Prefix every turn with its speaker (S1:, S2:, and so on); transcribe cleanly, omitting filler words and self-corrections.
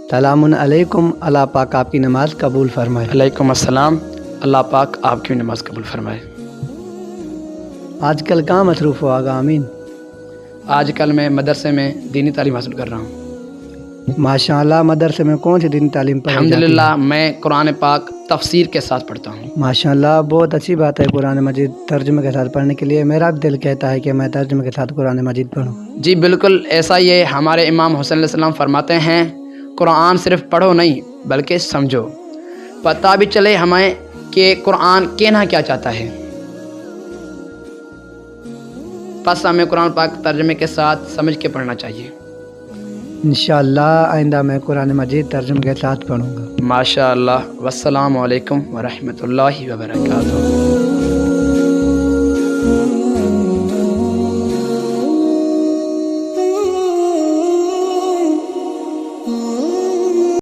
S1: सलामुन अलैकुम, अल्लाह पाक आपकी नमाज़ कबूल फरमाए।
S2: अलैकुम अस्सलाम, अल्लाह पाक आपकी नमाज़ कबूल फरमाए।
S1: आजकल कहाँ मसरूफ़ हो आगा अमीन?
S2: आजकल मैं मदरसे में दीनी तालीम हासिल कर रहा हूँ।
S1: माशाअल्लाह, मदरसे में कौन सी दीनी तालीम पढ़ाई जाती है?
S2: अल्हम्दुलिल्लाह मैं कुरान पाक तफसीर के साथ पढ़ता हूँ।
S1: माशाअल्लाह, बहुत अच्छी बात है कुरान मजीद तर्जुमे के साथ पढ़ने के लिए। मेरा भी दिल कहता है कि मैं तर्जुमे के साथ कुरान मजीद पढूं।
S2: जी बिल्कुल ऐसा ही है। हमारे इमाम हुसैन अलैहिस्सलाम फरमाते हैं, कुरान सिर्फ पढ़ो नहीं बल्कि समझो, पता भी चले हमें कि कुरान कहना क्या चाहता है। बस हमें कुरान पाक तर्जुमे के साथ समझ के पढ़ना चाहिए।
S1: इंशाअल्लाह आइंदा मैं कुरान मजीद तर्जुमे के साथ पढ़ूंगा।
S2: माशाअल्लाह। वस्सलामु अलैकुम व रहमतुल्लाहि व बरकातुहू।